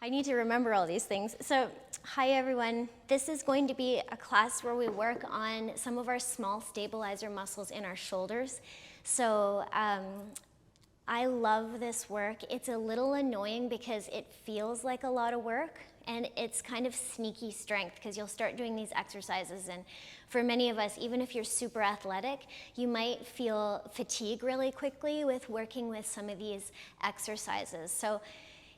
I need to remember all these things. So, hi everyone. This is going to be a class where we work on some of our small stabilizer muscles in our shoulders. So, I love this work. It's a little annoying because it feels like a lot of work, and it's kind of sneaky strength because you'll start doing these exercises, and for many of us, even if you're super athletic, you might feel fatigue really quickly with working with some of these exercises. So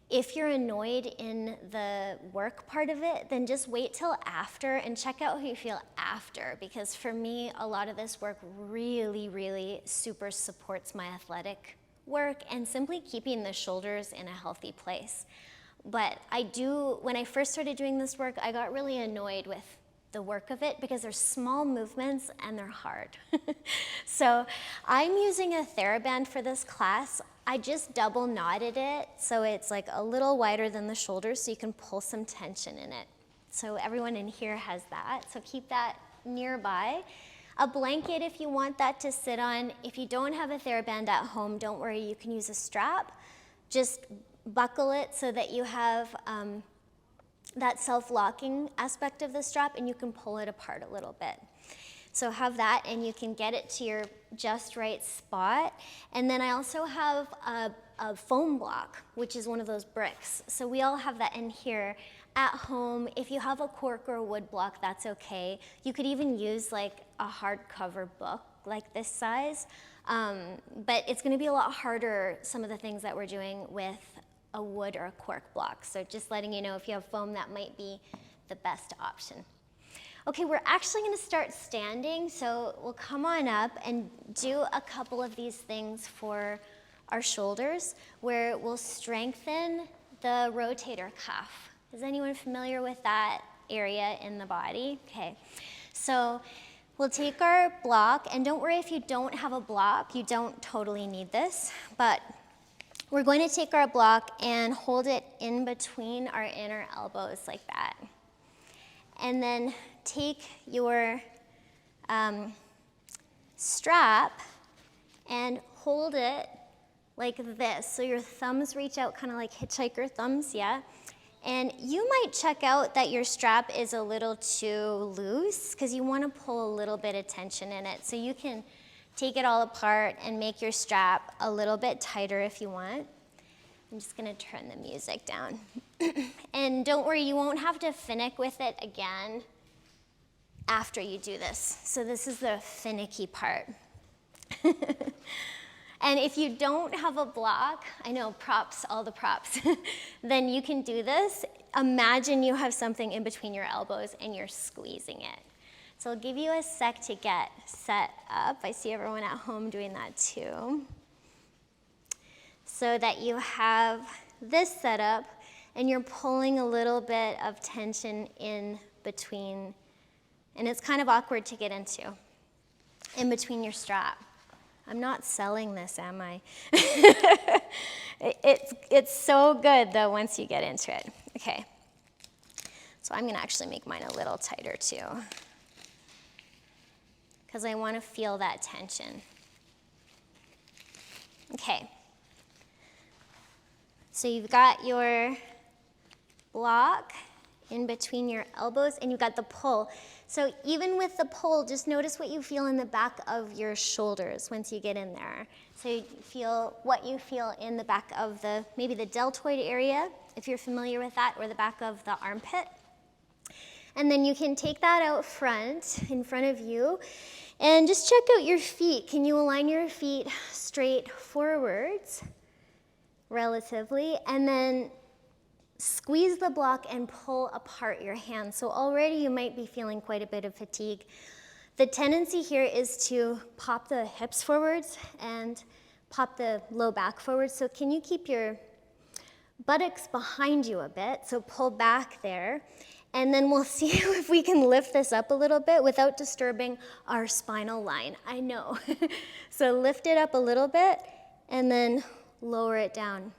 if you're annoyed in the work part of it, then just wait till after and check out how you feel after, because for me, a lot of this work really, really super supports my athletic work and simply keeping the shoulders in a healthy place. But when I first started doing this work, I got really annoyed with the work of it because they're small movements and they're hard. So I'm using a Thera band for this class. I just double knotted it so it's like a little wider than the shoulders so you can pull some tension in it. So everyone in here has that, so keep that nearby. A blanket if you want that to sit on. If you don't have a Thera band at home, don't worry, you can use a strap. Just buckle it so that you have that self-locking aspect of the strap and you can pull it apart a little bit. So have that and you can get it to your just right spot. And then I also have a foam block, which is one of those bricks. So we all have that in here at home. If you have a cork or a wood block, that's okay. You could even use like a hardcover book like this size. But it's gonna be a lot harder, some of the things that we're doing with a wood or a cork block. So just letting you know, if you have foam, that might be the best option. Okay, we're actually gonna start standing, so we'll come on up and do a couple of these things for our shoulders, where we'll strengthen the rotator cuff. Is anyone familiar with that area in the body? Okay, so we'll take our block, and don't worry if you don't have a block, you don't totally need this, but we're going to take our block and hold it in between our inner elbows like that. And then take your strap and hold it like this. So your thumbs reach out kind of like hitchhiker thumbs, yeah? And you might check out that your strap is a little too loose because you want to pull a little bit of tension in it. So you can take it all apart and make your strap a little bit tighter if you want. I'm just gonna turn the music down. And don't worry, you won't have to finick with it again after you do this. So this is the finicky part. And if you don't have a block, I know, props, all the props, then you can do this. Imagine you have something in between your elbows and you're squeezing it. So I'll give you a sec to get set up. I see everyone at home doing that too. So that you have this set up and you're pulling a little bit of tension in between, and it's kind of awkward to get into, in between your strap. I'm not selling this, am I? It's so good though once you get into it. Okay, so I'm gonna actually make mine a little tighter too, because I want to feel that tension. Okay, so you've got your block in between your elbows and you've got the pull. So even with the pull, just notice what you feel in the back of your shoulders once you get in there. So you feel what you feel in the back of maybe the deltoid area, if you're familiar with that, or the back of the armpit. And then you can take that out front, in front of you, and just check out your feet. Can you align your feet straight forwards, relatively, and then squeeze the block and pull apart your hands. So already you might be feeling quite a bit of fatigue. The tendency here is to pop the hips forwards and pop the low back forwards. So can you keep your buttocks behind you a bit? So pull back there. And then we'll see if we can lift this up a little bit without disturbing our spinal line. I know. So lift it up a little bit and then lower it down.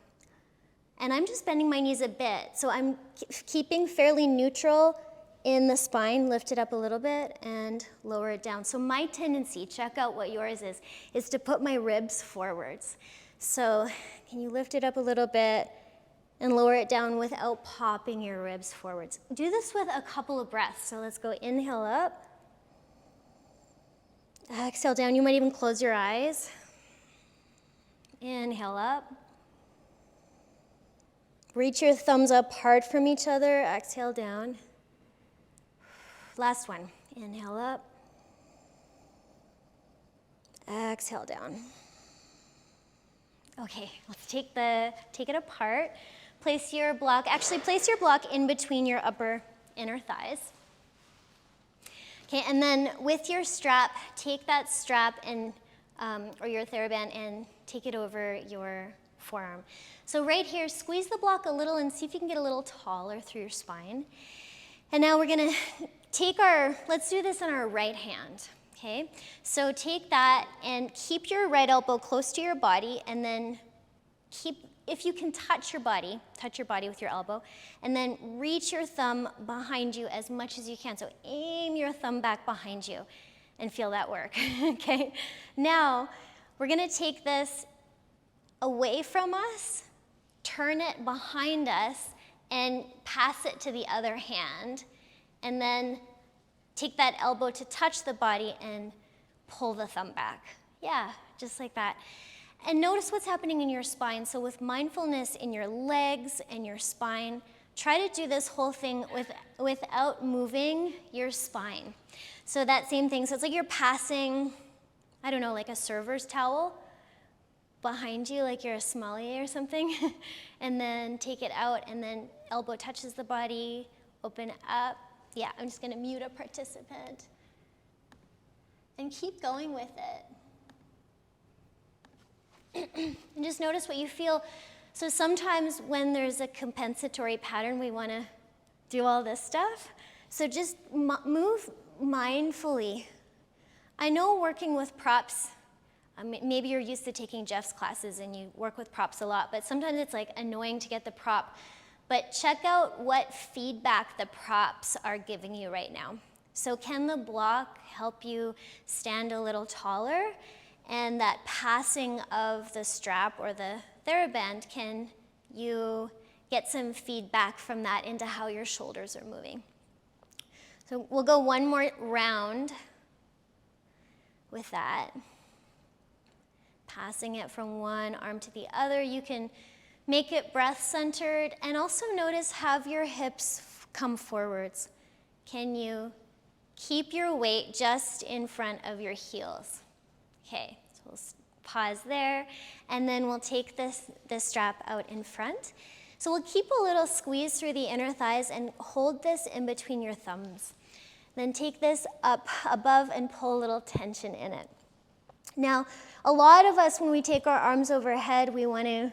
And I'm just bending my knees a bit. So I'm keeping fairly neutral in the spine, lift it up a little bit and lower it down. So my tendency, check out what yours is to put my ribs forwards. So can you lift it up a little bit and lower it down without popping your ribs forwards. Do this with a couple of breaths. So let's go inhale up. Exhale down. You might even close your eyes. Inhale up. Reach your thumbs apart from each other. Exhale down. Last one. Inhale up. Exhale down. Okay, let's take it apart. Place your block in between your upper inner thighs. Okay, and then with your strap, take that strap and or your TheraBand and take it over your forearm. So right here, squeeze the block a little and see if you can get a little taller through your spine. And now we're gonna let's do this on our right hand, okay? So take that and keep your right elbow close to your body, and then if you can touch your body with your elbow, and then reach your thumb behind you as much as you can. So aim your thumb back behind you and feel that work, okay? Now, we're gonna take this away from us, turn it behind us, and pass it to the other hand, and then take that elbow to touch the body and pull the thumb back. Yeah, just like that. And notice what's happening in your spine. So with mindfulness in your legs and your spine, try to do this whole thing without moving your spine. So that same thing, so it's like you're passing, I don't know, like a server's towel behind you, like you're a sommelier or something, and then take it out, and then elbow touches the body, open up. Yeah, I'm just gonna mute a participant. And keep going with it. And just notice what you feel. So sometimes when there's a compensatory pattern, we wanna do all this stuff. So just move mindfully. I know working with props, maybe you're used to taking Jeff's classes and you work with props a lot, but sometimes it's like annoying to get the prop. But check out what feedback the props are giving you right now. So can the block help you stand a little taller? And that passing of the strap or the TheraBand, can you get some feedback from that into how your shoulders are moving? So we'll go one more round with that. Passing it from one arm to the other. You can make it breath-centered, and also notice, have your hips come forwards. Can you keep your weight just in front of your heels? Okay, so we'll pause there, and then we'll take this strap out in front. So we'll keep a little squeeze through the inner thighs and hold this in between your thumbs. Then take this up above and pull a little tension in it. Now, a lot of us, when we take our arms overhead, we want to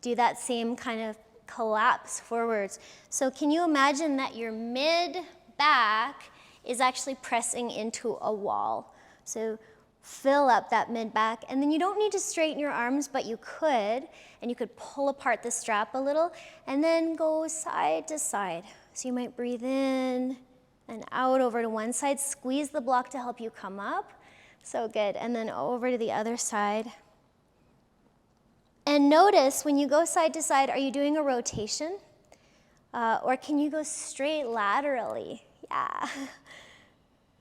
do that same kind of collapse forwards. So can you imagine that your mid-back is actually pressing into a wall? So fill up that mid-back, and then you don't need to straighten your arms, but you could, and you could pull apart the strap a little, and then go side to side. So you might breathe in and out over to one side, squeeze the block to help you come up. So good, and then over to the other side. And notice when you go side to side, are you doing a rotation? Or can you go straight laterally? Yeah.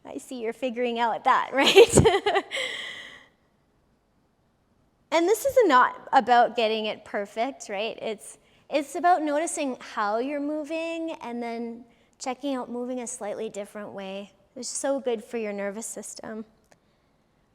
I see you're figuring out that, right? And this is not about getting it perfect, right? It's about noticing how you're moving and then checking out moving a slightly different way. It's so good for your nervous system.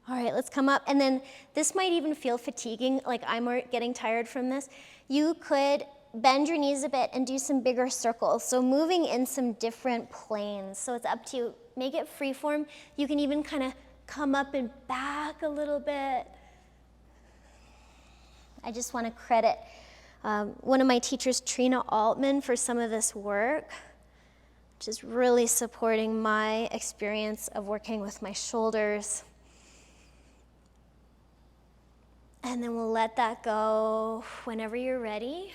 All right, let's come up. And then this might even feel fatiguing, like I'm getting tired from this. You could bend your knees a bit and do some bigger circles. So moving in some different planes. So it's up to you. Make it freeform. You can even kind of come up and back a little bit. I just want to credit one of my teachers, Trina Altman, for some of this work, which is really supporting my experience of working with my shoulders. And then we'll let that go whenever you're ready.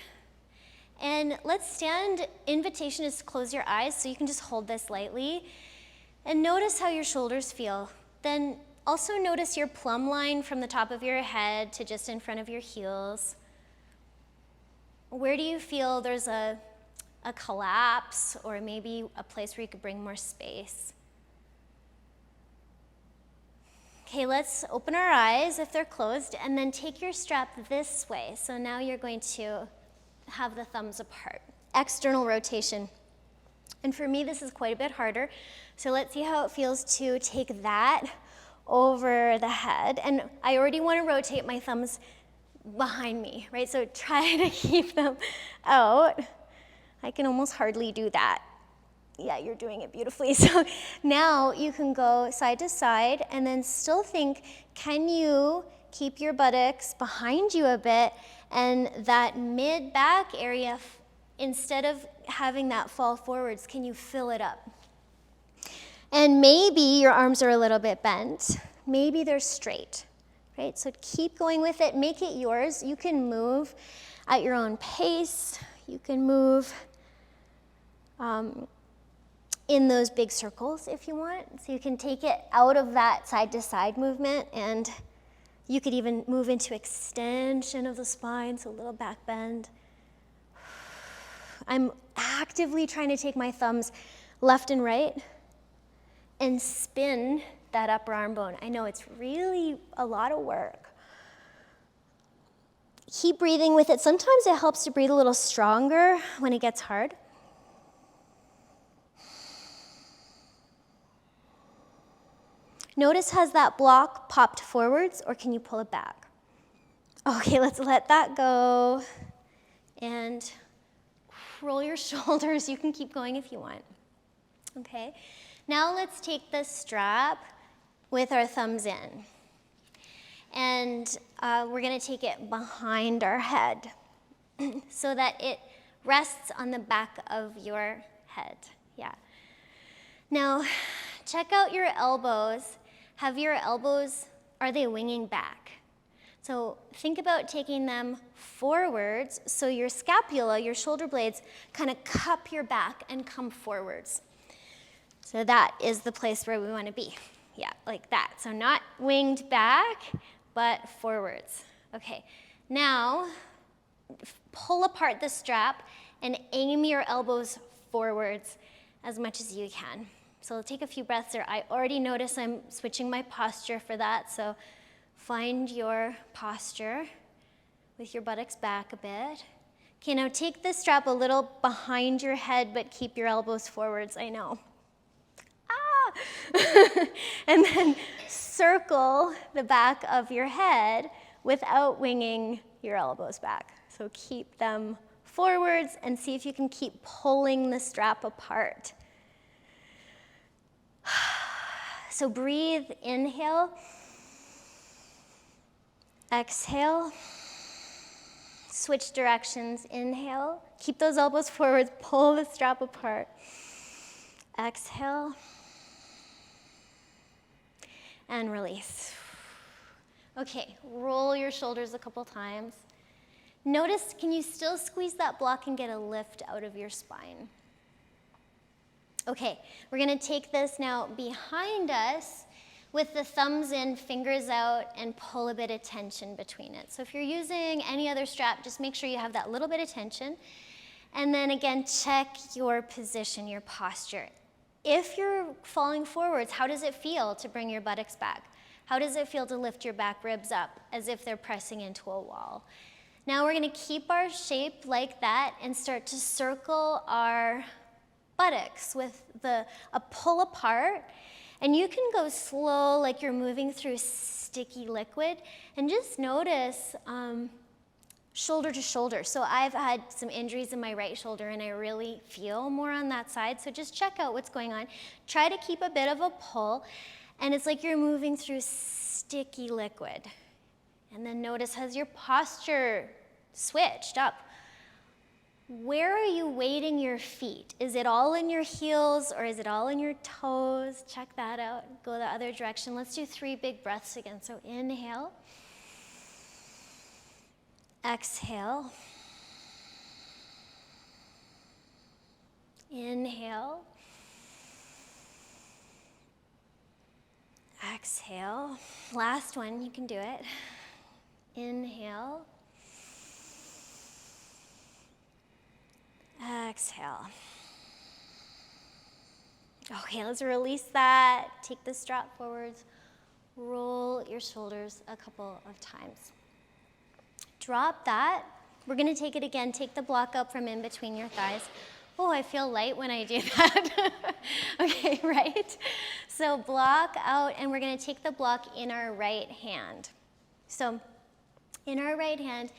And let's stand. Invitation is to close your eyes, so you can just hold this lightly. And notice how your shoulders feel. Then also notice your plumb line from the top of your head to just in front of your heels. Where do you feel there's a collapse, or maybe a place where you could bring more space? Okay, let's open our eyes if they're closed, and then take your strap this way. So now you're going to have the thumbs apart. External rotation. And for me, this is quite a bit harder. So let's see how it feels to take that over the head. And I already want to rotate my thumbs behind me, right? So try to keep them out. I can almost hardly do that. Yeah, you're doing it beautifully. So now you can go side to side and then still think, can you keep your buttocks behind you a bit, and that mid-back area, instead of having that fall forwards, can you fill it up? And maybe your arms are a little bit bent. Maybe they're straight, right? So keep going with it. Make it yours. You can move at your own pace. You can move in those big circles if you want. So you can take it out of that side-to-side movement, and you could even move into extension of the spine, so a little back bend. I'm actively trying to take my thumbs left and right and spin that upper arm bone. I know it's really a lot of work. Keep breathing with it. Sometimes it helps to breathe a little stronger when it gets hard. Notice, has that block popped forwards, or can you pull it back? Okay, let's let that go. And roll your shoulders. You can keep going if you want. Okay, now let's take the strap with our thumbs in. And we're gonna take it behind our head so that it rests on the back of your head. Yeah. Now, check out your elbows. Have your elbows, are they winging back? So think about taking them forwards so your scapula, your shoulder blades, kind of cup your back and come forwards. So that is the place where we want to be. Yeah, like that. So not winged back, but forwards. Okay, now pull apart the strap and aim your elbows forwards as much as you can. So take a few breaths there. I already notice I'm switching my posture for that, so find your posture with your buttocks back a bit. Okay, now take the strap a little behind your head, but keep your elbows forwards, I know. And then circle the back of your head without winging your elbows back. So keep them forwards and see if you can keep pulling the strap apart. So breathe, inhale, exhale, switch directions, inhale, keep those elbows forwards, pull the strap apart, exhale, and release. Okay, roll your shoulders a couple times. Notice, can you still squeeze that block and get a lift out of your spine? Okay, we're gonna take this now behind us with the thumbs in, fingers out, and pull a bit of tension between it. So if you're using any other strap, just make sure you have that little bit of tension. And then again, check your position, your posture. If you're falling forwards, how does it feel to bring your buttocks back? How does it feel to lift your back ribs up as if they're pressing into a wall? Now we're gonna keep our shape like that and start to circle our buttocks with a pull apart. And you can go slow, like you're moving through sticky liquid, and just notice shoulder to shoulder. So I've had some injuries in my right shoulder, and I really feel more on that side. So just check out what's going on. Try to keep a bit of a pull, and it's like you're moving through sticky liquid. And then notice, has your posture switched up? Where are you weighting your feet? Is it all in your heels, or is it all in your toes? Check that out. Go the other direction. Let's do 3 big breaths again. So inhale. Exhale. Inhale. Exhale. Last one, you can do it. Inhale. exhale. Okay, let's release that. Take the strap forwards. Roll your shoulders a couple of times. Drop that. We're gonna take it again. Take the block up from in between your thighs. Oh, I feel light when I do that. Okay, right? So block out, and we're gonna take the block in our right hand. So in our right hand,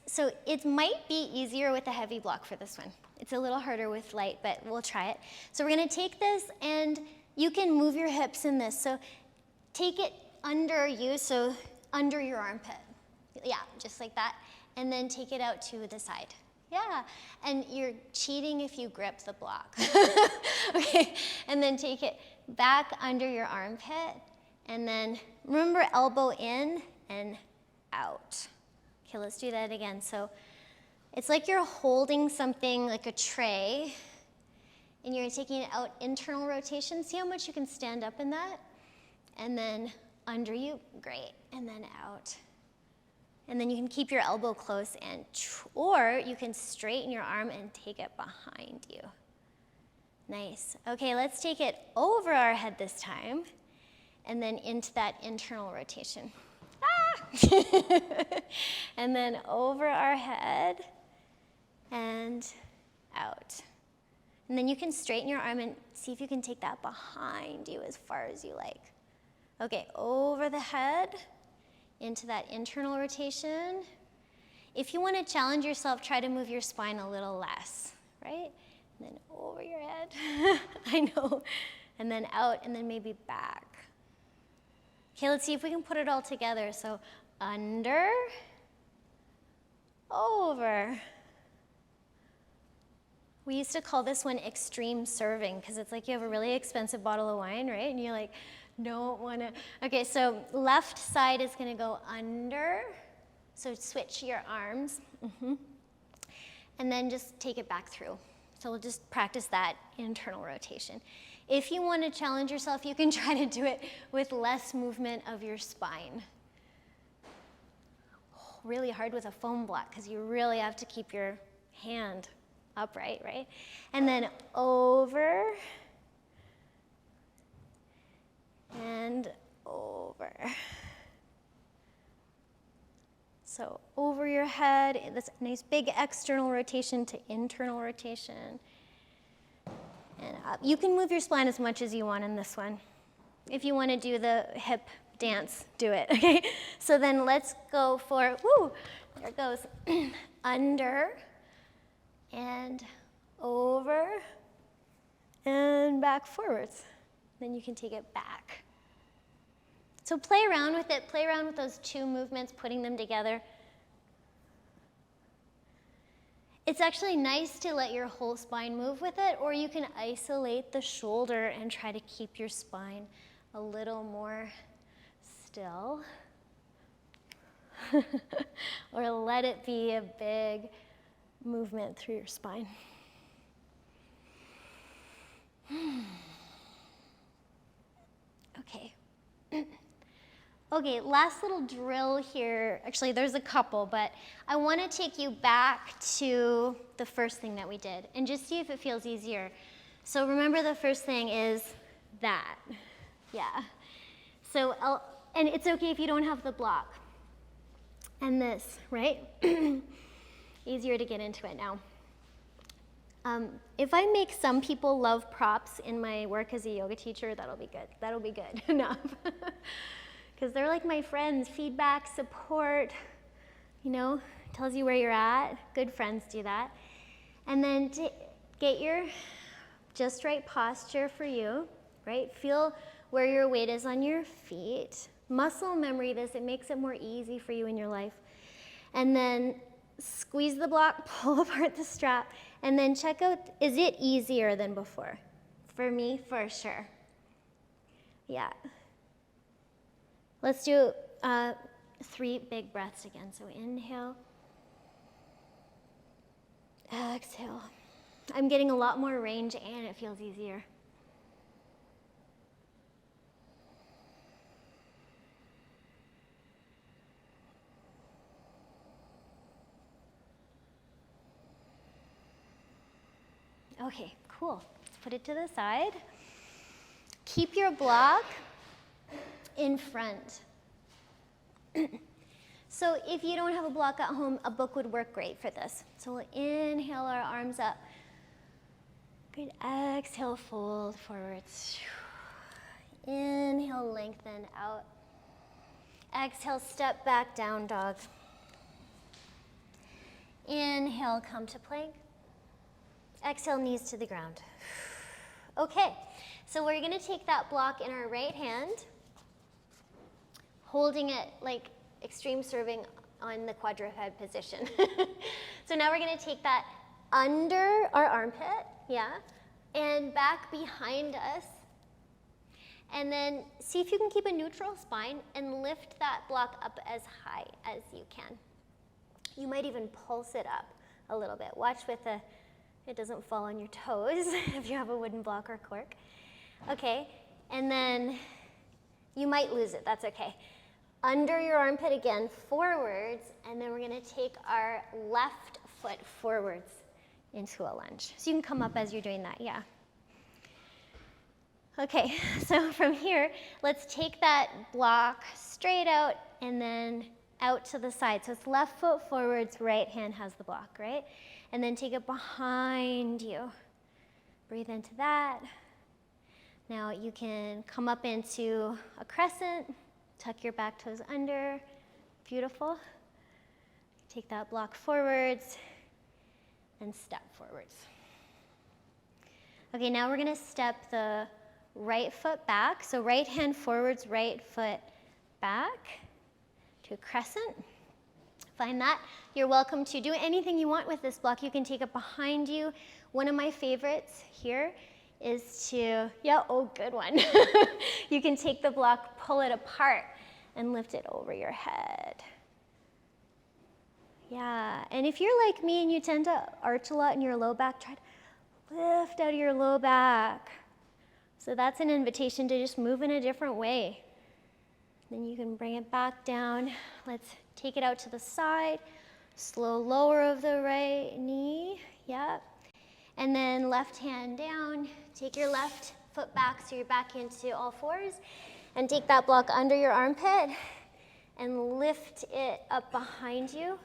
so it might be easier with a heavy block for this one. It's a little harder with light, but we'll try it. So we're gonna take this, and you can move your hips in this. So take it under you, so under your armpit. Yeah, just like that. And then take it out to the side. Yeah, and you're cheating if you grip the block. Okay, and then take it back under your armpit, and then remember elbow in and out. Okay, let's do that again. So it's like you're holding something like a tray, and you're taking it out, internal rotation. See how much you can stand up in that? And then under you, great, and then out. And then you can keep your elbow close, or you can straighten your arm and take it behind you. Nice. Okay, let's take it over our head this time, and then into that internal rotation. Ah! And then over our head and out. And then you can straighten your arm and see if you can take that behind you as far as you like. Okay, over the head, into that internal rotation. If you want to challenge yourself, try to move your spine a little less, right? And then over your head, I know. And then out, and then maybe back. Okay, let's see if we can put it all together. So under, over. We used to call this one extreme serving, because it's like you have a really expensive bottle of wine, right? And you're like, don't want to. Okay, so left side is going to go under. So switch your arms. And then just take it back through. So we'll just practice that internal rotation. If you want to challenge yourself, you can try to do it with less movement of your spine. Really hard with a foam block, because you really have to keep your hand upright, right? And then over. And over. So over your head, this nice big external rotation to internal rotation. And up. You can move your spine as much as you want in this one. If you want to do the hip dance, do it, okay? So then let's go for, woo, there it goes. Under and over and back forwards. Then you can take it back. So play around with it. Play around with those two movements, putting them together. It's actually nice to let your whole spine move with it, or you can isolate the shoulder and try to keep your spine a little more still. Or let it be a big movement through your spine. Okay. Okay, last little drill here. Actually, there's a couple, but I want to take you back to the first thing that we did and just see if it feels easier. So remember, the first thing is that. Yeah. So, and it's okay if you don't have the block. And this, right? Easier to get into it now. If I make some people love props in my work as a yoga teacher, that'll be good. That'll be good enough. Because they're like my friends. Feedback, support, you know, tells you where you're at. Good friends do that. And then get your just right posture for you, right? Feel where your weight is on your feet. Muscle memory this. It makes it more easy for you in your life. And then squeeze the block, pull apart the strap, and then check out, is it easier than before? For me, for sure. Yeah. Let's do 3 big breaths again. So inhale, exhale. I'm getting a lot more range and it feels easier. Okay, cool. Let's put it to the side. Keep your block in front. So if you don't have a block at home, a book would work great for this. So we'll inhale our arms up. Good, exhale, fold forwards. Inhale, lengthen out. Exhale, step back, down dog. Inhale, come to plank. Exhale, knees to the ground. Okay, so we're gonna take that block in our right hand, holding it like extreme serving on the quadruped position. So now we're gonna take that under our armpit, yeah, and back behind us. And then see if you can keep a neutral spine and lift that block up as high as you can. You might even pulse it up a little bit. Watch it doesn't fall on your toes if you have a wooden block or cork. Okay, and then you might lose it, that's okay. Under your armpit again, forwards, and then we're gonna take our left foot forwards into a lunge. So you can come up as you're doing that, yeah. Okay, so from here, let's take that block straight out and then out to the side. So it's left foot forwards, right hand has the block, right? And then take it behind you. Breathe into that. Now you can come up into a crescent, tuck your back toes under, beautiful. Take that block forwards and step forwards. Okay, now we're gonna step the right foot back. So right hand forwards, right foot back to a crescent. Find that. You're welcome to do anything you want with this block. You can take it behind you. One of my favorites here is to, yeah, oh, good one. You can take the block, pull it apart, and lift it over your head. Yeah, and if you're like me and you tend to arch a lot in your low back, try to lift out of your low back. So that's an invitation to just move in a different way. Then you can bring it back down. Let's take it out to the side. Slow lower of the right knee, yep. And then left hand down. Take your left foot back so you're back into all fours. And take that block under your armpit and lift it up behind you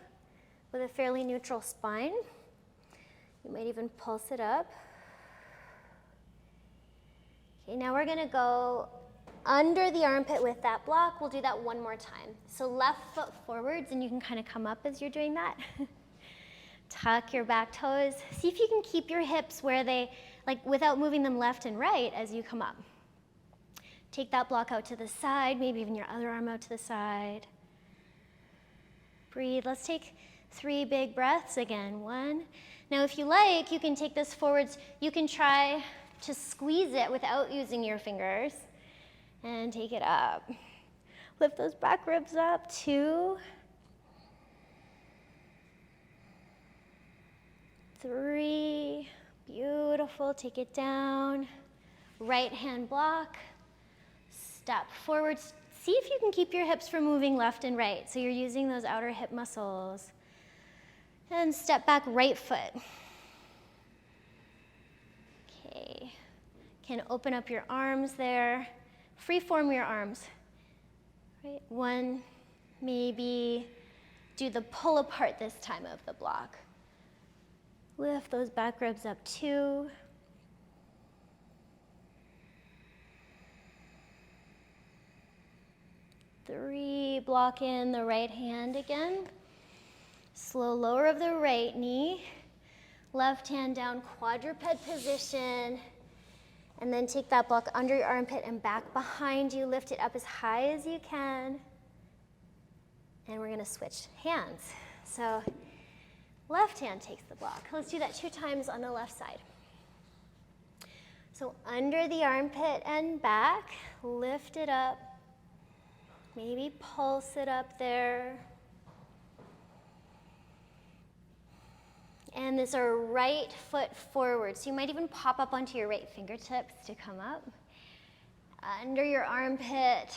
with a fairly neutral spine. You might even pulse it up. Okay, now we're gonna go under the armpit with that block. We'll do that one more time. So left foot forwards, and you can kind of come up as you're doing that. Tuck your back toes. See if you can keep your hips where they, like without moving them left and right as you come up. Take that block out to the side, maybe even your other arm out to the side. Breathe. Let's take 3 big breaths again. 1. Now if you like, you can take this forwards. You can try to squeeze it without using your fingers. And take it up. Lift those back ribs up. 2. 3. Beautiful. Take it down. Right hand block. Step forwards. See if you can keep your hips from moving left and right. So you're using those outer hip muscles. And step back, right foot. Okay. Can open up your arms there. Freeform your arms. Right. 1, maybe do the pull apart this time of the block. Lift those back ribs up. 2. 3, block in the right hand again. Slow lower of the right knee. Left hand down, quadruped position. And then take that block under your armpit and back behind you. Lift it up as high as you can. And we're gonna switch hands. So left hand takes the block. Let's do that 2 times on the left side. So under the armpit and back, lift it up. Maybe pulse it up there. And this is our right foot forward. So you might even pop up onto your right fingertips to come up. Under your armpit.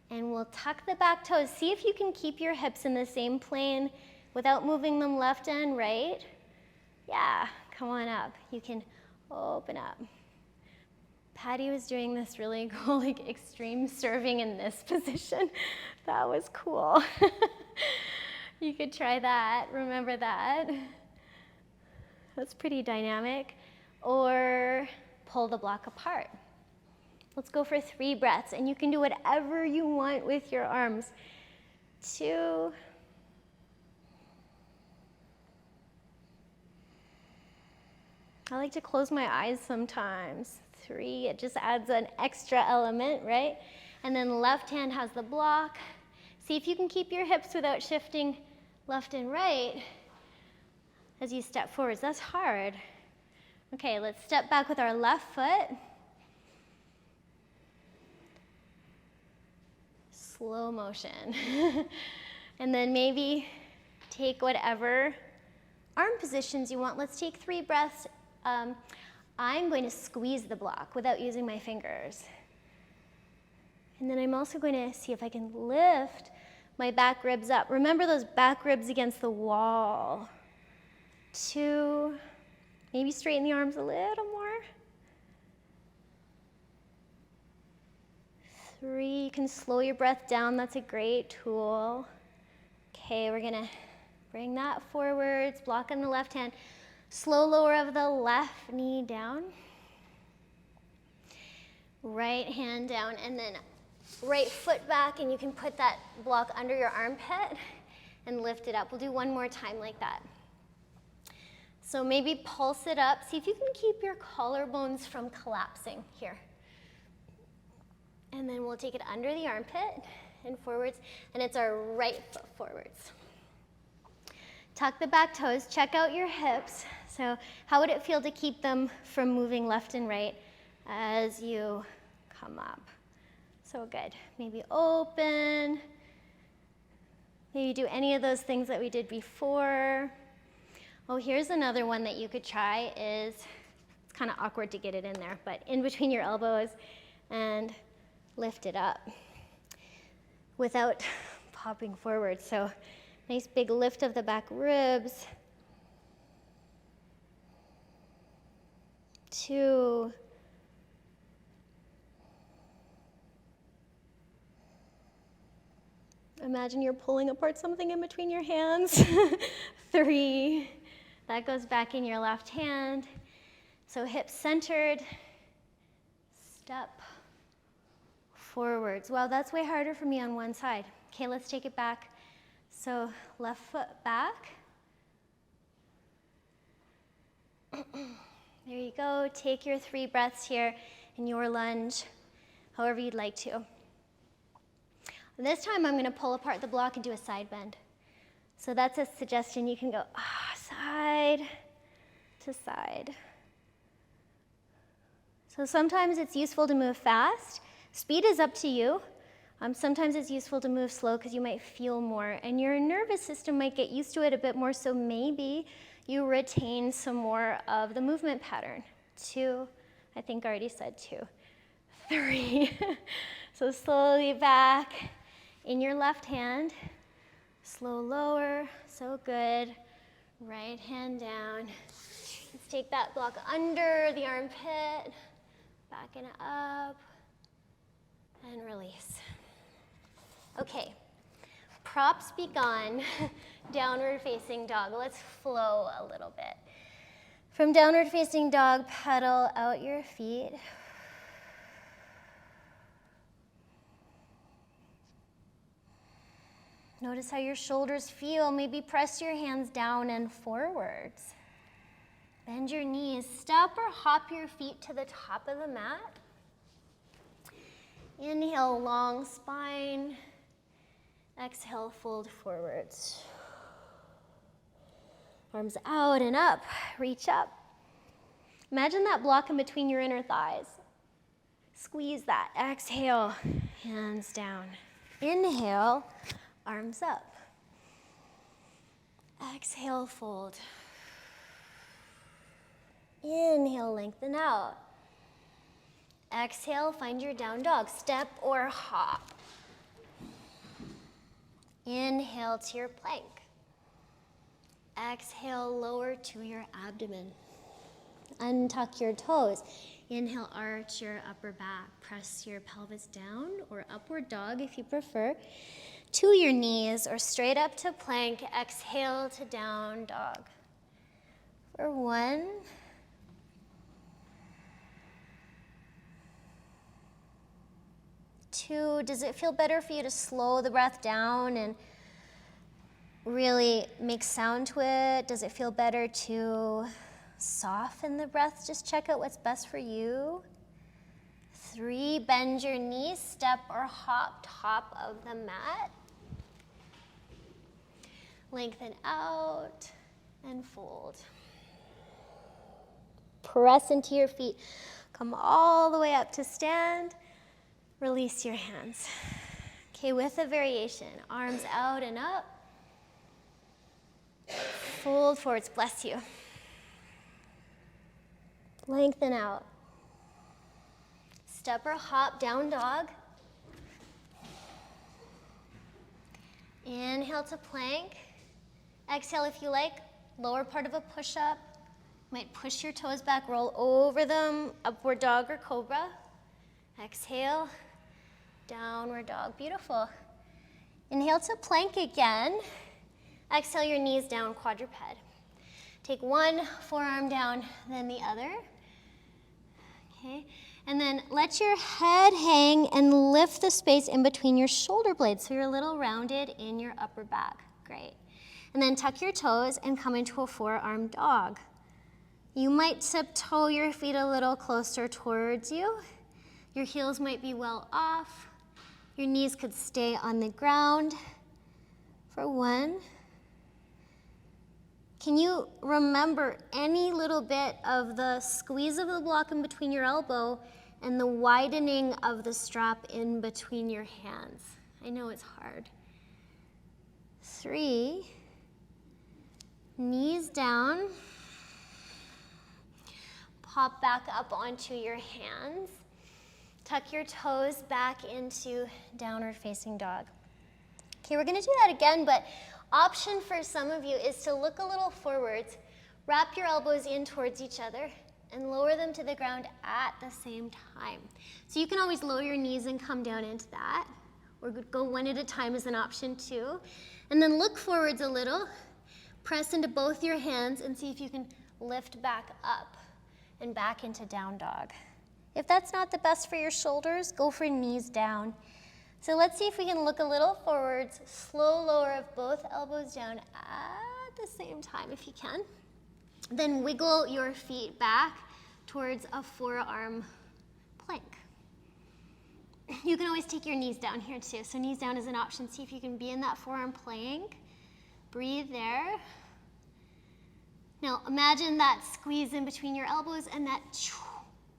And we'll tuck the back toes. See if you can keep your hips in the same plane without moving them left and right. Yeah, come on up. You can open up. Patty was doing this really cool, like extreme serving in this position. That was cool. You could try that, remember that. That's pretty dynamic. Or pull the block apart. Let's go for 3 breaths, and you can do whatever you want with your arms. 2. I like to close my eyes sometimes. 3, it just adds an extra element, right? And then left hand has the block. See if you can keep your hips without shifting left and right as you step forwards. That's hard. Okay, let's step back with our left foot. Slow motion. And then maybe take whatever arm positions you want. Let's take 3 breaths. I'm going to squeeze the block without using my fingers. And then I'm also going to see if I can lift my back ribs up. Remember those back ribs against the wall. 2, maybe straighten the arms a little more. 3, you can slow your breath down. That's a great tool. Okay, we're gonna bring that forwards, block on the left hand. Slow lower of the left knee down. Right hand down, and then right foot back, and you can put that block under your armpit and lift it up. We'll do one more time like that. So maybe pulse it up. See if you can keep your collarbones from collapsing here. And then we'll take it under the armpit and forwards, and it's our right foot forwards. Tuck the back toes, check out your hips. So how would it feel to keep them from moving left and right as you come up? So good. Maybe open. Maybe do any of those things that we did before. Oh, here's another one that you could try is, it's kind of awkward to get it in there, but in between your elbows and lift it up without popping forward. So nice big lift of the back ribs. 2. Imagine you're pulling apart something in between your hands. 3. That goes back in your left hand. So hips centered. Step forwards. Wow, that's way harder for me on one side. Okay, let's take it back. So left foot back. There you go. Take your 3 breaths here in your lunge, however you'd like to. This time I'm going to pull apart the block and do a side bend. So that's a suggestion. You can go side to side. So sometimes it's useful to move fast. Speed is up to you. Sometimes it's useful to move slow because you might feel more, and your nervous system might get used to it a bit more, so maybe you retain some more of the movement pattern. 2, I think I already said 2. 3, so slowly back in your left hand, slow lower, so good. Right hand down. Let's take that block under the armpit, back and up, and release. Okay, props be gone. Downward facing dog. Let's flow a little bit. From downward facing dog, pedal out your feet. Notice how your shoulders feel. Maybe press your hands down and forwards. Bend your knees. Step or hop your feet to the top of the mat. Inhale, long spine. Exhale, fold forwards. Arms out and up, reach up. Imagine that block in between your inner thighs. Squeeze that. Exhale, hands down. Inhale, arms up. Exhale, fold. Inhale, lengthen out. Exhale, find your down dog. Step or hop. Inhale to your plank. Exhale, lower to your abdomen. Untuck your toes. Inhale, arch your upper back. Press your pelvis down, or upward dog if you prefer, to your knees, or straight up to plank. Exhale to down dog. For 1, 2, does it feel better for you to slow the breath down and really make sound to it? Does it feel better to soften the breath? Just check out what's best for you. 3, bend your knees, step or hop top of the mat. Lengthen out and fold. Press into your feet. Come all the way up to stand. Release your hands. Okay, with a variation, arms out and up. Fold forwards, bless you. Lengthen out. Step or hop, down dog. Inhale to plank. Exhale if you like, lower part of a push-up. Might push your toes back, roll over them, upward dog or cobra. Exhale, downward dog, beautiful. Inhale to plank again. Exhale your knees down, quadruped. Take one forearm down, then the other. Okay, and then let your head hang and lift the space in between your shoulder blades so you're a little rounded in your upper back. Great. And then tuck your toes and come into a forearm dog. You might tiptoe your feet a little closer towards you. Your heels might be well off. Your knees could stay on the ground. For 1. Can you remember any little bit of the squeeze of the block in between your elbow and the widening of the strap in between your hands? I know it's hard. 3, knees down. Pop back up onto your hands. Tuck your toes back into downward facing dog. Okay, we're gonna do that again, but option for some of you is to look a little forwards, wrap your elbows in towards each other, and lower them to the ground at the same time. So you can always lower your knees and come down into that, or go one at a time is an option too. And then look forwards a little, press into both your hands and see if you can lift back up and back into down dog. If that's not the best for your shoulders, go for knees down. So let's see if we can look a little forwards, slow lower of both elbows down at the same time if you can. Then wiggle your feet back towards a forearm plank. You can always take your knees down here too. So knees down is an option. See if you can be in that forearm plank. Breathe there. Now imagine that squeeze in between your elbows and that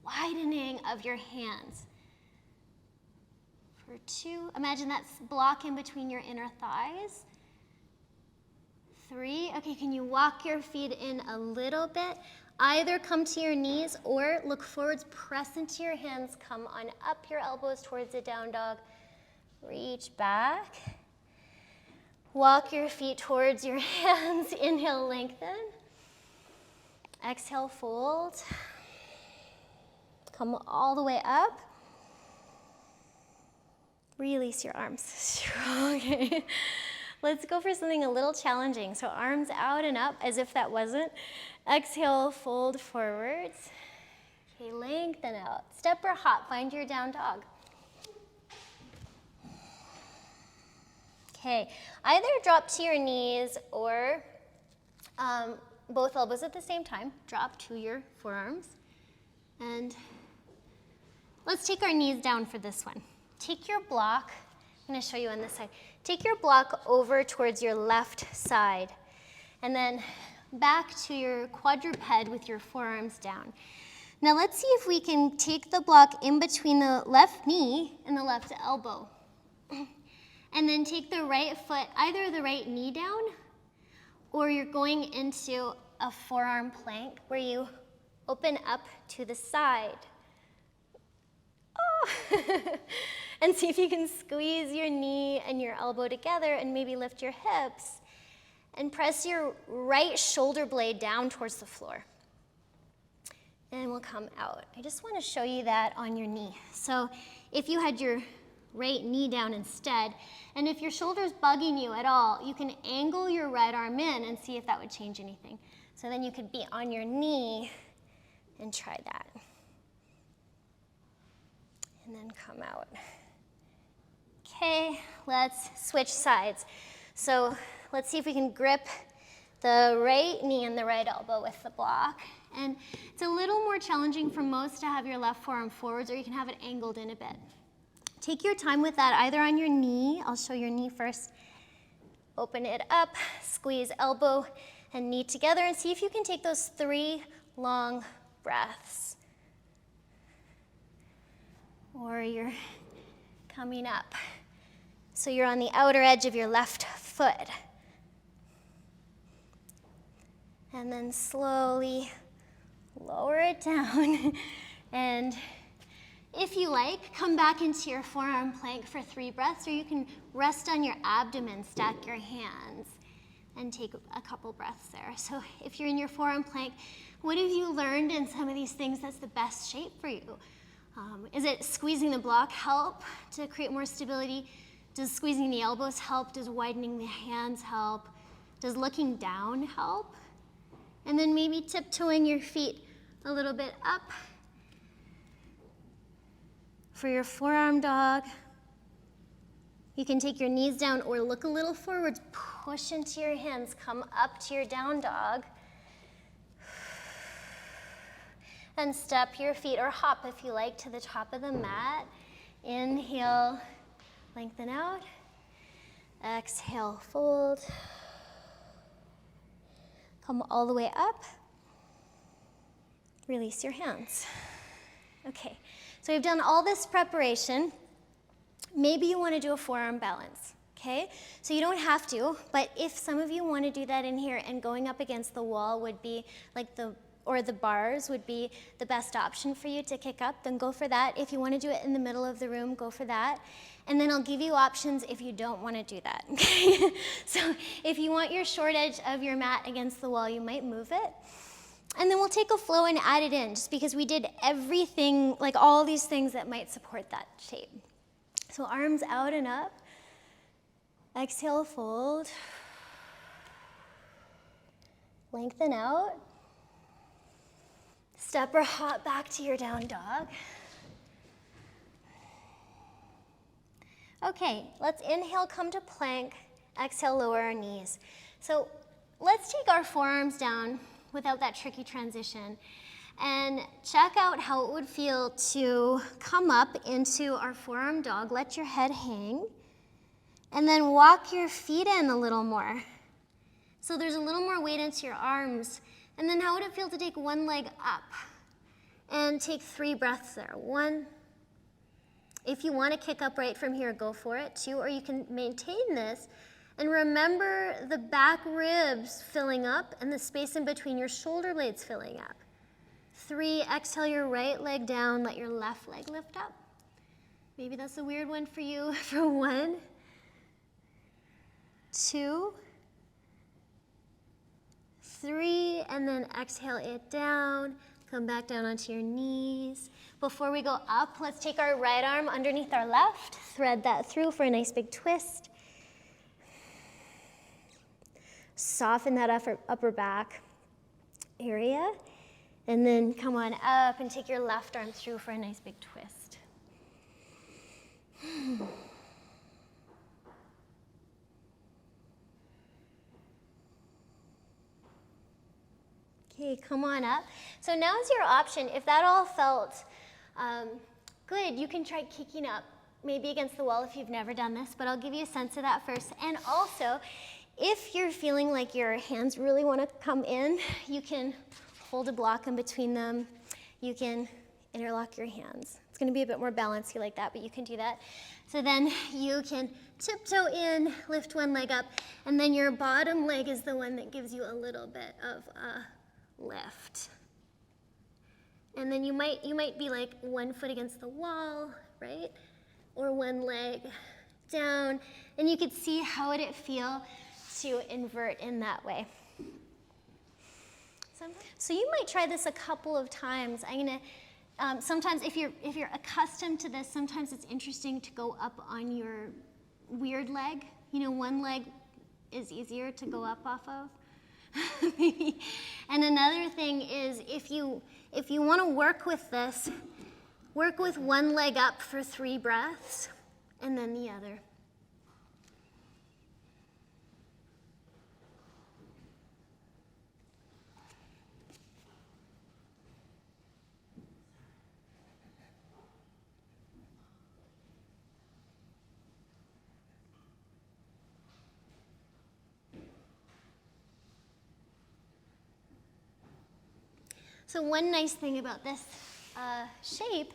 widening of your hands. For 2, imagine that block in between your inner thighs. 3, okay, can you walk your feet in a little bit? Either come to your knees or look forwards, press into your hands, come on up your elbows towards the down dog. Reach back. Walk your feet towards your hands. Inhale, lengthen. Exhale, fold. Come all the way up. Release your arms. Okay. Let's go for something a little challenging. So arms out and up as if that wasn't. Exhale, fold forwards. Okay, lengthen out. Step or hop, find your down dog. Okay, either drop to your knees or both elbows at the same time. Drop to your forearms. And let's take our knees down for this one. Take your block, I'm gonna show you on this side. Take your block over towards your left side and then back to your quadruped with your forearms down. Now let's see if we can take the block in between the left knee and the left elbow. And then take the right foot, either the right knee down or you're going into a forearm plank where you open up to the side. Oh. And see if you can squeeze your knee and your elbow together and maybe lift your hips and press your right shoulder blade down towards the floor. and we'll come out. I just want to show you that on your knee. So if you had your right knee down instead, and if your shoulder's bugging you at all, you can angle your right arm in and see if that would change anything. So then you could be on your knee and try that. And then come out. Okay, let's switch sides. So let's see if we can grip the right knee and the right elbow with the block. And it's a little more challenging for most to have your left forearm forwards, or you can have it angled in a bit. Take your time with that, either on your knee. I'll show your knee first. Open it up, squeeze elbow and knee together, and see if you can take those 3 long breaths. Or you're coming up. So you're on the outer edge of your left foot. And then slowly lower it down. And if you like, come back into your forearm plank for 3 breaths, or you can rest on your abdomen, stack your hands, and take a couple breaths there. So if you're in your forearm plank, what have you learned in some of these things that's the best shape for you? Is it squeezing the block help to create more stability? Does squeezing the elbows help? Does widening the hands help? Does looking down help? And then maybe tiptoeing your feet a little bit up. For your forearm dog, you can take your knees down or look a little forwards, push into your hands, come up to your down dog. And step your feet, or hop if you like, to the top of the mat. Inhale, lengthen out. Exhale, fold. Come all the way up. Release your hands. Okay, so we've done all this preparation. Maybe you want to do a forearm balance, okay? So you don't have to, but if some of you want to do that in here, and going up against the wall would be like the bars would be the best option for you to kick up, then go for that. If you want to do it in the middle of the room, go for that. And then I'll give you options if you don't want to do that, okay? So if you want your short edge of your mat against the wall, you might move it. And then we'll take a flow and add it in, just because we did everything, like all these things that might support that shape. So arms out and up. Exhale, fold. Lengthen out. Step or hop back to your down dog. Okay, let's inhale, come to plank. Exhale, lower our knees. So let's take our forearms down without that tricky transition, and check out how it would feel to come up into our forearm dog. Let your head hang, and then walk your feet in a little more. So there's a little more weight into your arms. And then how would it feel to take one leg up and take 3 breaths there? 1. If you want to kick up right from here, go for it. 2, or you can maintain this. And remember the back ribs filling up and the space in between your shoulder blades filling up. 3, exhale your right leg down, let your left leg lift up. Maybe that's a weird one for you for 1, 2, 3, and then exhale it down. Come back down onto your knees. Before we go up, let's take our right arm underneath our left, thread that through for a nice big twist. Soften that upper back area, and then come on up and take your left arm through for a nice big twist. Okay, come on up. So now's your option. If that all felt good, you can try kicking up, maybe against the wall if you've never done this, but I'll give you a sense of that first. And also, if you're feeling like your hands really want to come in, you can hold a block in between them. You can interlock your hands. It's going to be a bit more balancey like that, but you can do that. So then you can tiptoe in, lift one leg up, and then your bottom leg is the one that gives you a little bit of a lift. And then you might be like 1 foot against the wall, right? Or 1 leg down, and you could see how would it feel to invert in that way. So you might try this a couple of times. I'm gonna, sometimes if you're accustomed to this, sometimes it's interesting to go up on your weird leg. You know, one leg is easier to go up off of. And another thing is if you want to work with this, work with one leg up for 3 breaths and then the other. So one nice thing about this shape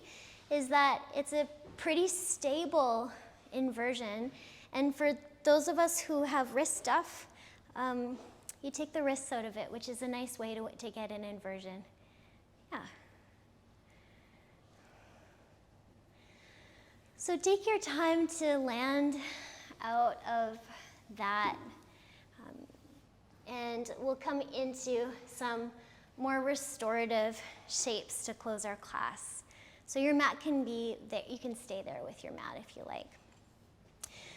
is that it's a pretty stable inversion. And for those of us who have wrist stuff, you take the wrists out of it, which is a nice way to get an inversion. Yeah. So take your time to land out of that. And we'll come into some more restorative shapes to close our class. So your mat can be there, you can stay there with your mat if you like.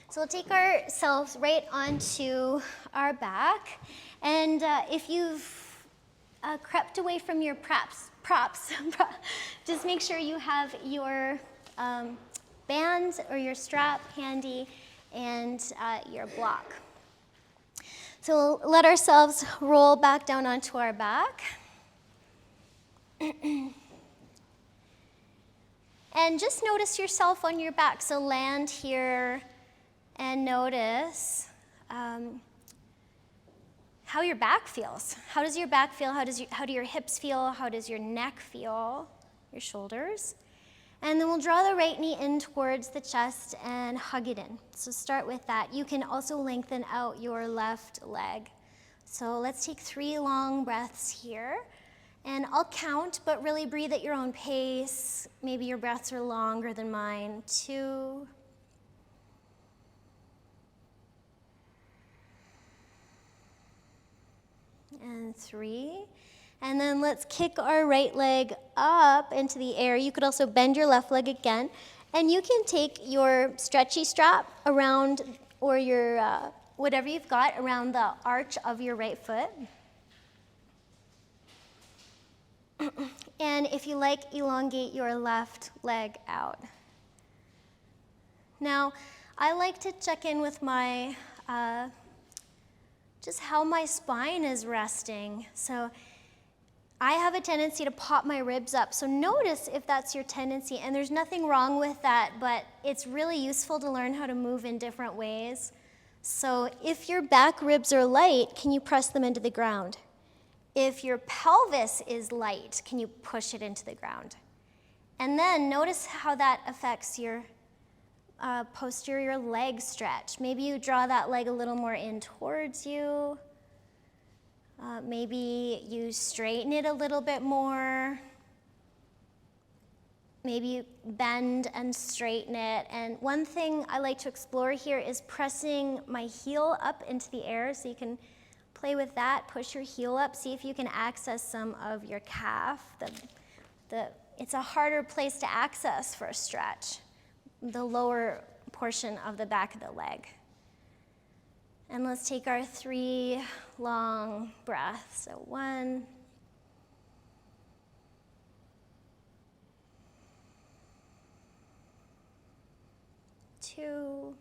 So we'll take ourselves right onto our back, and if you've crept away from your props, just make sure you have your band or your strap handy and your block. So we'll let ourselves roll back down onto our back. And just notice yourself on your back. So land here and notice how your back feels. How does your back feel? How do your hips feel? How does your neck feel? Your shoulders. And then we'll draw the right knee in towards the chest and hug it in. So start with that. You can also lengthen out your left leg. So let's take 3 long breaths here. And I'll count, but really breathe at your own pace. Maybe your breaths are longer than mine. 2. And 3. And then let's kick our right leg up into the air. You could also bend your left leg again. And you can take your stretchy strap around, or your whatever you've got around the arch of your right foot. And if you like, elongate your left leg out. Now, I like to check in with my, just how my spine is resting. So I have a tendency to pop my ribs up. So notice if that's your tendency, and there's nothing wrong with that, but it's really useful to learn how to move in different ways. So if your back ribs are light, can you press them into the ground? If your pelvis is light, can you push it into the ground? And then notice how that affects your posterior leg stretch. Maybe you draw that leg a little more in towards you. Maybe you straighten it a little bit more. Maybe you bend and straighten it. And one thing I like to explore here is pressing my heel up into the air, so you can play with that. Push your heel up. See if you can access some of your calf. It's a harder place to access for a stretch, the lower portion of the back of the leg. And let's take our 3 long breaths. So 1, 2,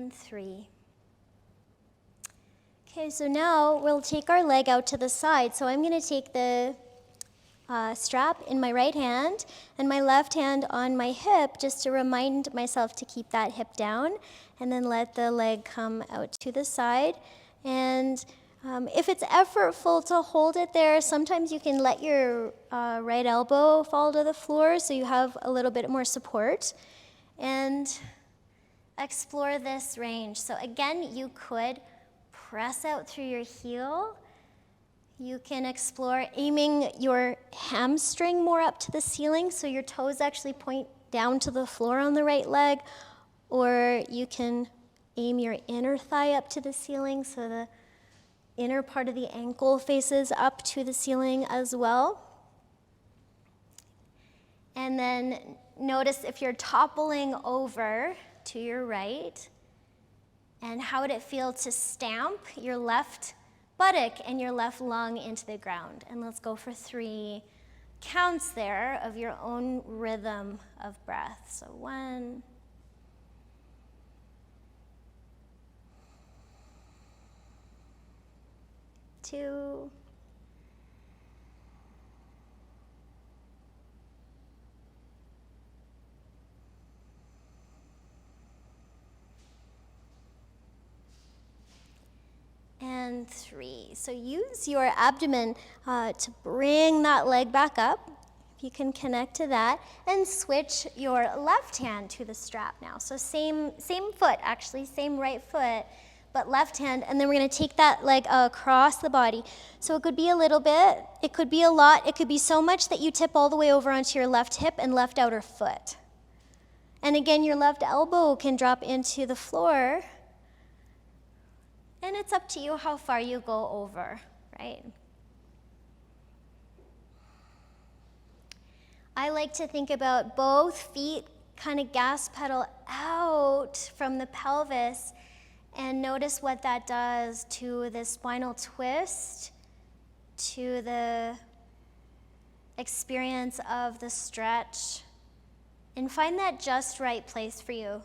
3. Okay, so now we'll take our leg out to the side. So I'm going to take the strap in my right hand and my left hand on my hip, just to remind myself to keep that hip down, and then let the leg come out to the side. And if it's effortful to hold it there, sometimes you can let your right elbow fall to the floor so you have a little bit more support. And explore this range. So again, you could press out through your heel. You can explore aiming your hamstring more up to the ceiling so your toes actually point down to the floor on the right leg, or you can aim your inner thigh up to the ceiling so the inner part of the ankle faces up to the ceiling as well. And then notice if you're toppling over to your right, and how would it feel to stamp your left buttock and your left lung into the ground. And let's go for 3 counts there of your own rhythm of breath. So 1, 2, 3. So use your abdomen to bring that leg back up. If you can connect to that, and switch your left hand to the strap now. So same foot, actually, same right foot, but left hand, and then we're gonna take that leg across the body. So it could be a little bit, it could be a lot, it could be so much that you tip all the way over onto your left hip and left outer foot. And again, your left elbow can drop into the floor. And it's up to you how far you go over, right? I like to think about both feet kind of gas pedal out from the pelvis, and notice what that does to the spinal twist, to the experience of the stretch, and find that just right place for you.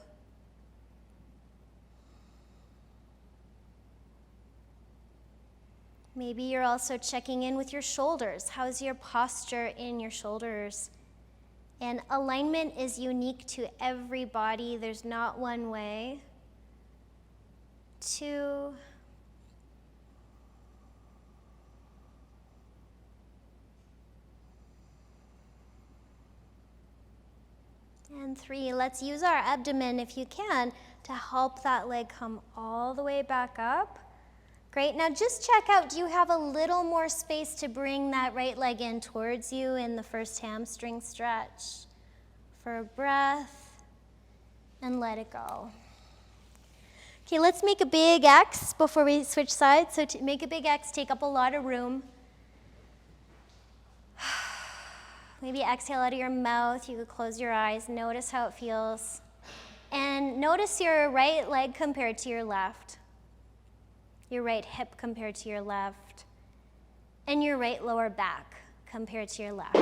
Maybe you're also checking in with your shoulders. How's your posture in your shoulders? And alignment is unique to every body. There's not one way. 2. And 3. Let's use our abdomen, if you can, to help that leg come all the way back up. Great, now just check out, do you have a little more space to bring that right leg in towards you in the first hamstring stretch? For a breath, and let it go. Okay, let's make a big X before we switch sides. So to make a big X, take up a lot of room. Maybe exhale out of your mouth, you could close your eyes, notice how it feels. And notice your right leg compared to your left. Your right hip compared to your left, and your right lower back compared to your left.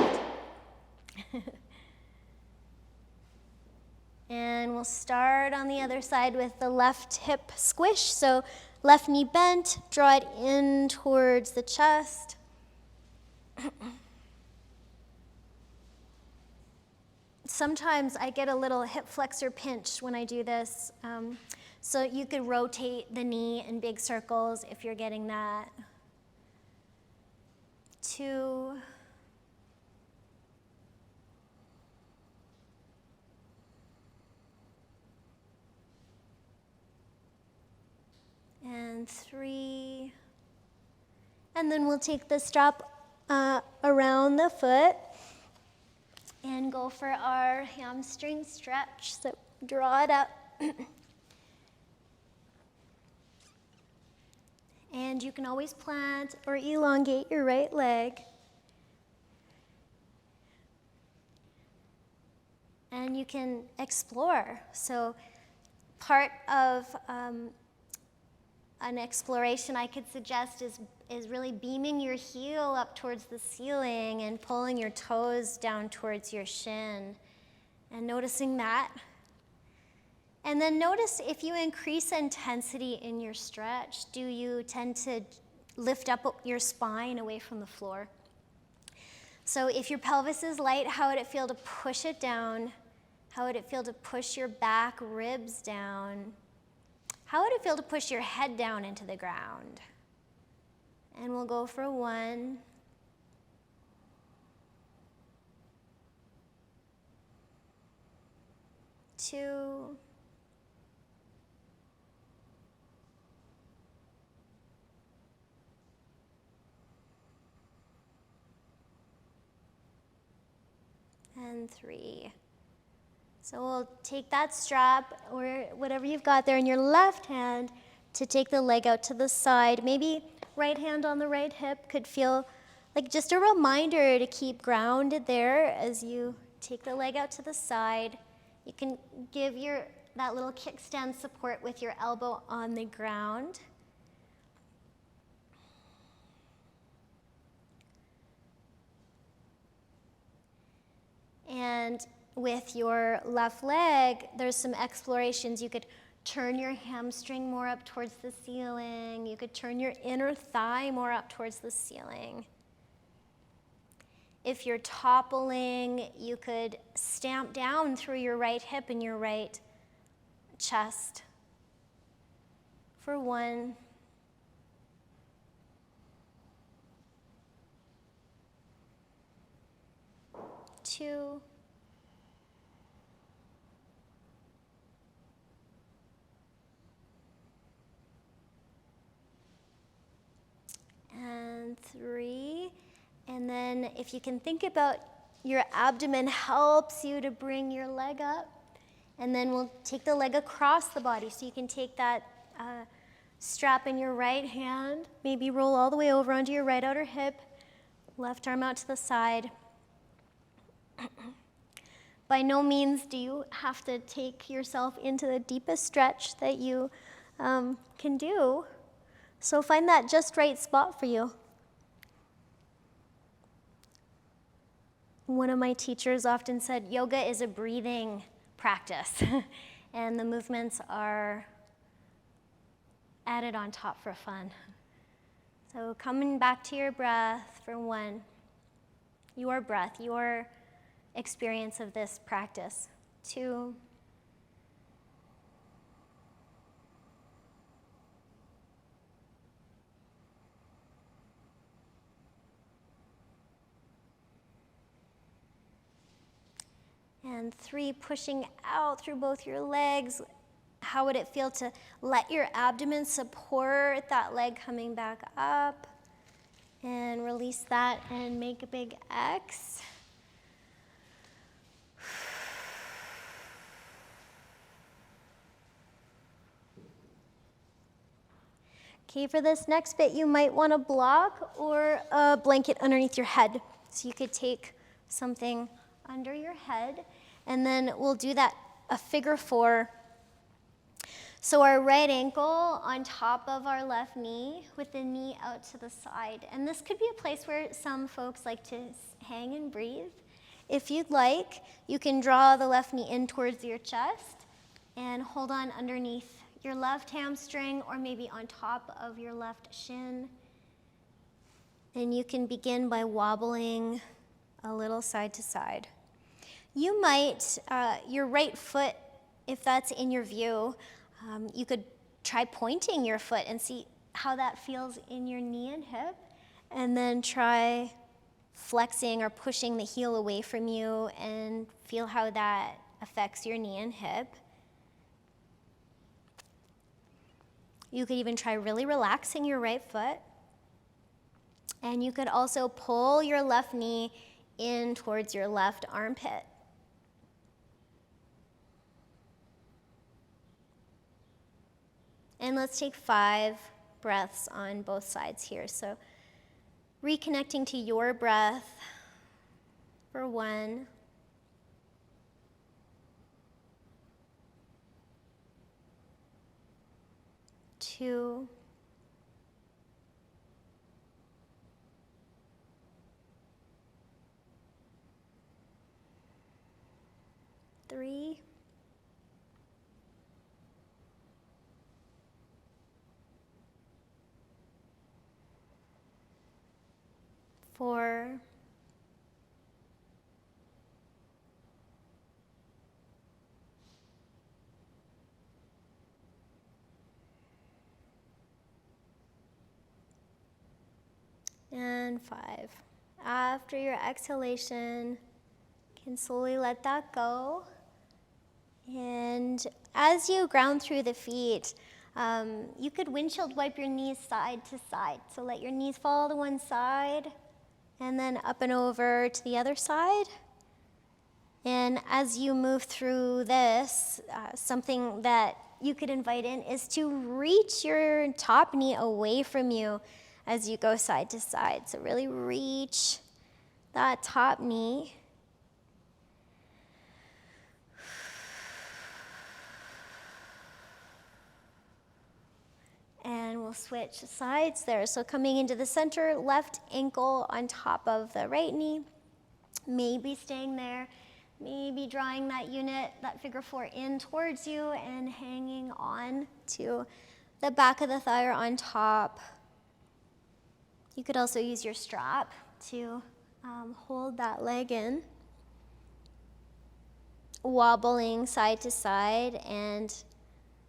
And we'll start on the other side with the left hip squish. So left knee bent, draw it in towards the chest. Sometimes I get a little hip flexor pinch when I do this. So you could rotate the knee in big circles if you're getting that. 2. And 3. And then we'll take the strap around the foot and go for our hamstring stretch. So draw it up. And you can always plant or elongate your right leg. And you can explore. So part of an exploration I could suggest is really beaming your heel up towards the ceiling and pulling your toes down towards your shin and noticing that. And then notice if you increase intensity in your stretch, do you tend to lift up your spine away from the floor? So if your pelvis is light, how would it feel to push it down? How would it feel to push your back ribs down? How would it feel to push your head down into the ground? And we'll go for 1. 2. and 3. So we'll take that strap or whatever you've got there in your left hand to take the leg out to the side. Maybe right hand on the right hip could feel like just a reminder to keep grounded there as you take the leg out to the side. You can give that little kickstand support with your elbow on the ground. And with your left leg, there's some explorations. You could turn your hamstring more up towards the ceiling. You could turn your inner thigh more up towards the ceiling. If you're toppling, you could stamp down through your right hip and your right chest for 1. 2. And 3. And then if you can think about your abdomen helps you to bring your leg up. And then we'll take the leg across the body. So you can take that strap in your right hand, maybe roll all the way over onto your right outer hip, left arm out to the side. By no means do you have to take yourself into the deepest stretch that you can do. So find that just right spot for you. One of my teachers often said, yoga is a breathing practice, and the movements are added on top for fun. So coming back to your breath for 1, your breath, your experience of this practice. 2, and 3, pushing out through both your legs. How would it feel to let your abdomen support that leg coming back up? And release that and make a big X. Okay, for this next bit, you might want a block or a blanket underneath your head. So you could take something under your head, and then we'll do that, a figure 4. So our right ankle on top of our left knee with the knee out to the side. And this could be a place where some folks like to hang and breathe. If you'd like, you can draw the left knee in towards your chest and hold on underneath your left hamstring or maybe on top of your left shin. And you can begin by wobbling a little side to side. You might, your right foot, if that's in your view, you could try pointing your foot and see how that feels in your knee and hip, and then try flexing or pushing the heel away from you and feel how that affects your knee and hip. You could even try really relaxing your right foot. And you could also pull your left knee in towards your left armpit. And let's take 5 breaths on both sides here. So reconnecting to your breath for 1. 2. 3. 4. 5. After your exhalation, you can slowly let that go. And as you ground through the feet, you could windshield wipe your knees side to side. So let your knees fall to one side and then up and over to the other side. then as you move through this, something that you could invite in is to reach your top knee away from you as you go side to side. So really reach that top knee. And we'll switch sides there. So coming into the center, left ankle on top of the right knee. Maybe staying there. Maybe drawing that unit, that figure 4 in towards you and hanging on to the back of the thigh or on top. You could also use your strap to hold that leg in. Wobbling side to side. And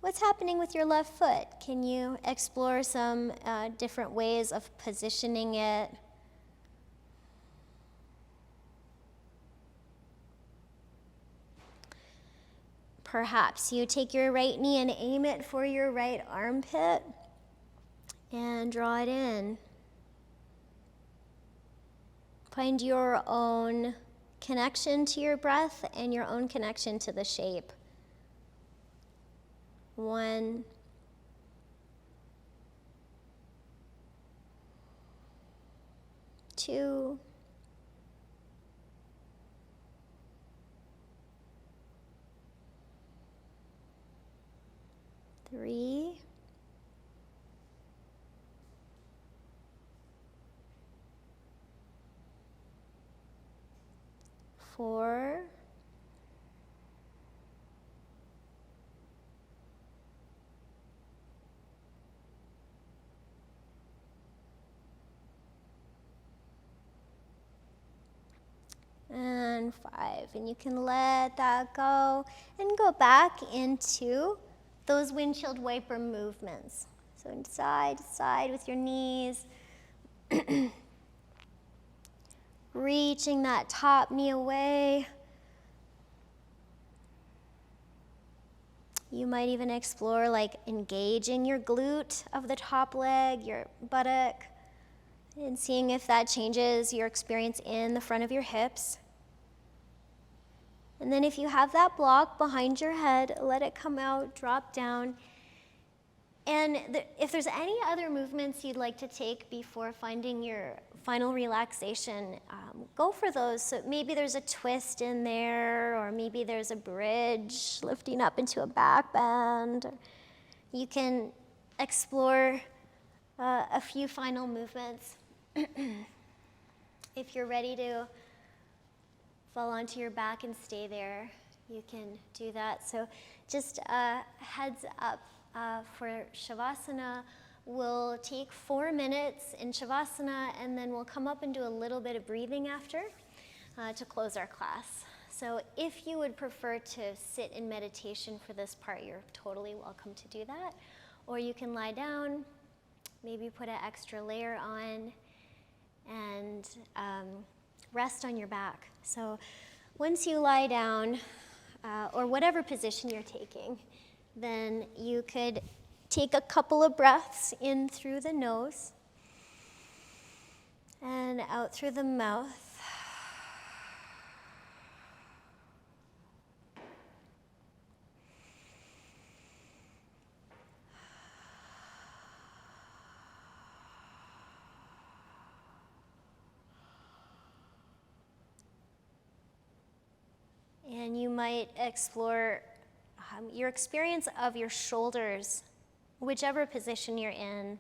what's happening with your left foot? Can you explore some different ways of positioning it? Perhaps you take your right knee and aim it for your right armpit and draw it in. Find your own connection to your breath and your own connection to the shape. 1, 2, 3, 4, 5. And you can let that go and go back into those windshield wiper movements. So side to side with your knees. Reaching that top knee away. You might even explore like engaging your glute of the top leg, your buttock, and seeing if that changes your experience in the front of your hips. And then if you have that block behind your head, let it come out, drop down. And if there's any other movements you'd like to take before finding your final relaxation, go for those. So maybe there's a twist in there, or maybe there's a bridge lifting up into a back bend. You can explore a few final movements. If you're ready to fall onto your back and stay there, you can do that. So just heads up for Shavasana. We'll take 4 minutes in Shavasana, and then we'll come up and do a little bit of breathing after to close our class. So if you would prefer to sit in meditation for this part, you're totally welcome to do that. Or you can lie down, maybe put an extra layer on, and rest on your back. So once you lie down, or whatever position you're taking, then you could take a couple of breaths in through the nose and out through the mouth. And you might explore your experience of your shoulders, whichever position you're in.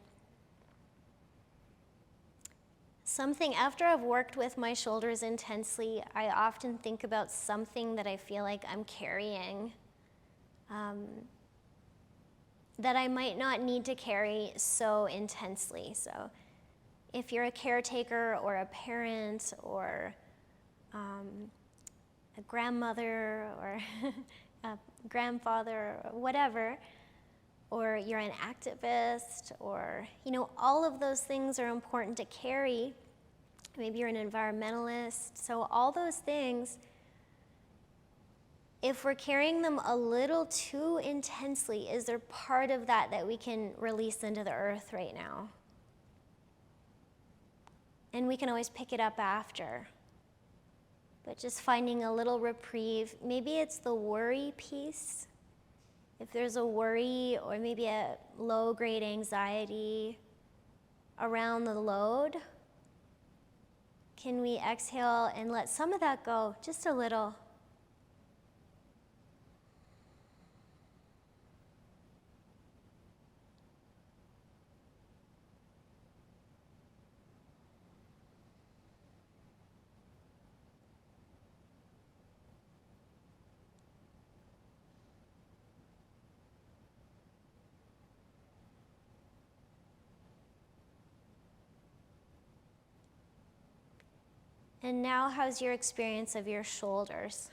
Something, after I've worked with my shoulders intensely, I often think about something that I feel like I'm carrying, that I might not need to carry so intensely. So if you're a caretaker or a parent or a grandmother or a grandfather or whatever, or you're an activist, or, all of those things are important to carry. Maybe you're an environmentalist. So all those things, if we're carrying them a little too intensely, is there part of that we can release into the earth right now? And we can always pick it up after. but just finding a little reprieve. Maybe it's the worry piece. If there's a worry or maybe a low-grade anxiety around the load, can we exhale and let some of that go, just a little? And now, how's your experience of your shoulders?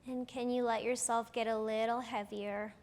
And can you let yourself get a little heavier?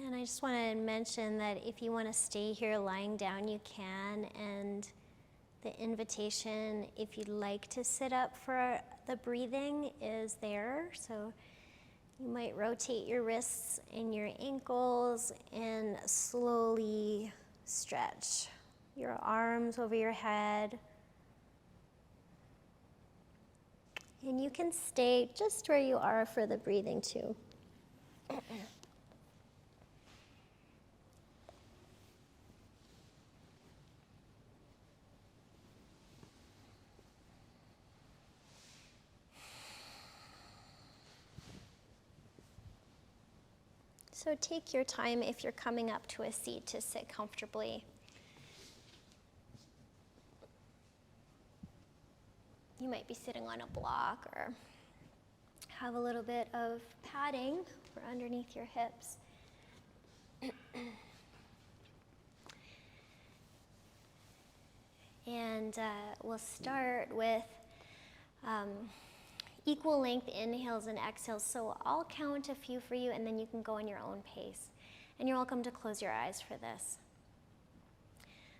And I just want to mention that if you want to stay here lying down, you can. And the invitation, if you'd like to sit up for the breathing, is there. So you might rotate your wrists and your ankles and slowly stretch your arms over your head. And you can stay just where you are for the breathing too. So take your time if you're coming up to a seat to sit comfortably. You might be sitting on a block or have a little bit of padding for underneath your hips. And we'll start with equal length inhales and exhales. So I'll count a few for you and then you can go on your own pace. And you're welcome to close your eyes for this.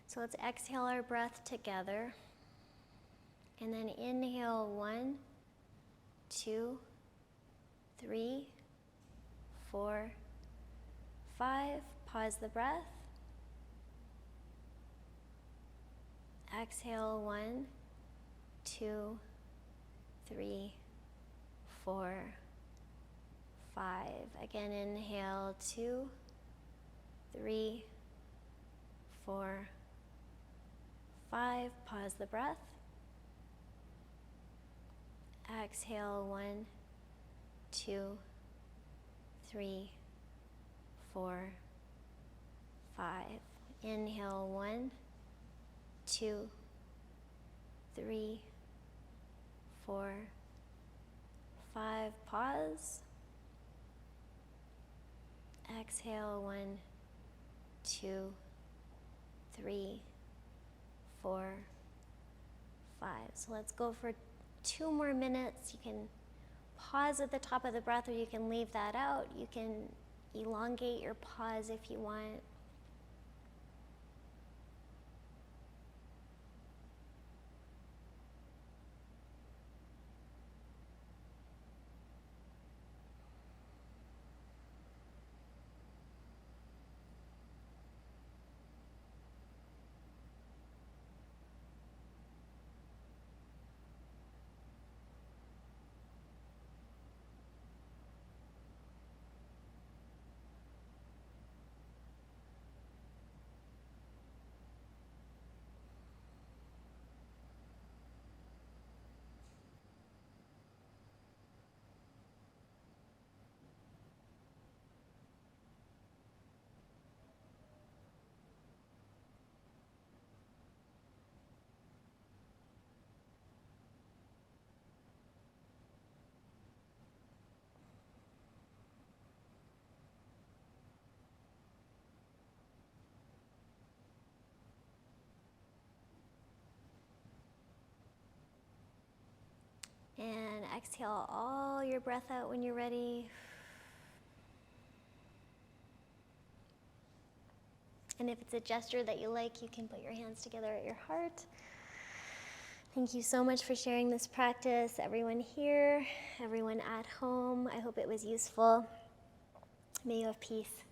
So let's exhale our breath together. And then inhale, 1, 2, 3, 4, 5. Pause the breath. Exhale, 1, 2, 3, 4, 5. Again, inhale, 2, 3, 4, 5. Pause the breath. Exhale, 1, 2, 3, 4, 5. Inhale, 1, 2, 3, 4, 5. Pause. Exhale, 1, 2, 3, 4, 5. So let's go for 2 more minutes. You can pause at the top of the breath, or you can leave that out. You can elongate your pause if you want. And exhale all your breath out when you're ready. And if it's a gesture that you like, you can put your hands together at your heart. Thank you so much for sharing this practice, everyone here, everyone at home. I hope it was useful. May you have peace.